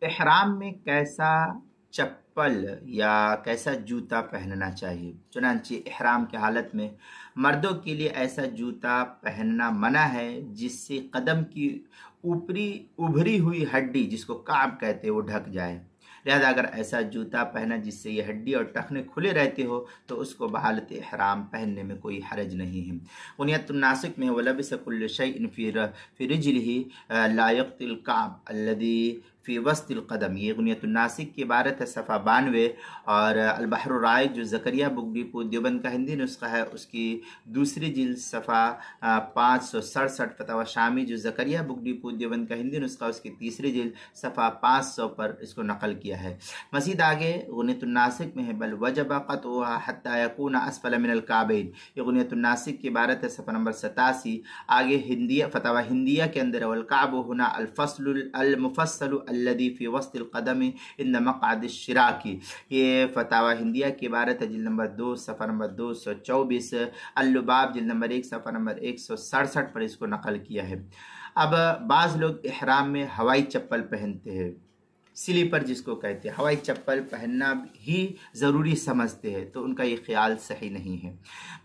इहराम में कैसा चप्पल या कैसा जूता पहनना चाहिए। चुनांचे इहराम की हालत में मर्दों के लिए ऐसा जूता पहनना मना है जिससे कदम की ऊपरी उभरी हुई हड्डी, जिसको काब कहते हैं, वो ढक जाए। लिहाजा अगर ऐसा जूता पहना जिससे ये हड्डी और टखने खुले रहते हो तो उसको बहालत इहराम पहनने में कोई हरज नहीं है। बुनियतुन नासिक में वलबिस कुल्लु शैइन फी रिजलिही ला यक्तिल काब अल्लदी फ़ी वस्तिल क़दम, ये बुनियतुन नासिक की इबारत है, सफ़ा 92। और अल-बहरुर राइक़ जो ज़करिया बुगडीपुर देवबंद का हिंदी नुस्खा है उसकी दूसरी जिल्द सफ़ा 567, फतवा शामी जो ज़करिया बुगडीपुर देवबंद का हिंदी नुस्खा उसकी तीसरी जिल्द सफ़ा 500 पर इसको नकल किया है। मज़ीद आगे बुनियतुन नासिक में है बल वजब क़त्उहा हत्ता यकूना अस्फल मिनल काबैन, ये बुनियतुन नासिक की इबारत है, सफ़ा नंबर 87। आगे हिंदिया फतवा हिंदिया के अंदर वल काबु हुना अल फस्लुल अल मुफस्सलु अल्लदी फी वस्तिल क़दमी इन मक़अदिश शिराकी, ये फतावा हिंदिया की इबारत है, जिल्द नंबर 2 सफ़ा नंबर 224। अल-लुबाब जिल्द नंबर 1 सफ़ा नंबर 167 पर इसको नकल किया है। अब बाज़ लोग इहराम में हवाई चप्पल पहनते हैं, स्लीपर जिसको कहते हैं, हवाई चप्पल पहनना ही ज़रूरी समझते हैं, तो उनका ये ख्याल सही नहीं है,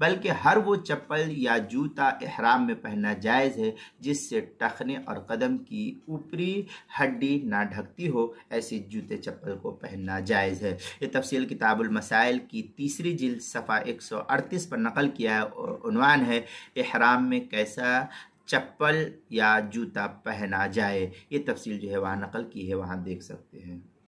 बल्कि हर वो चप्पल या जूता इहराम में पहनना जायज़ है जिससे टखने और कदम की ऊपरी हड्डी ना ढकती हो, ऐसे जूते चप्पल को पहनना जायज़ है। ये तफसील किताबुल मसाइल की तीसरी जिल्द सफ़ा 138 पर नकल किया है। उन्वान है इहराम में कैसा चप्पल या जूता पहना जाए। ये तफसील जो है वहाँ नकल की है, वहाँ देख सकते हैं।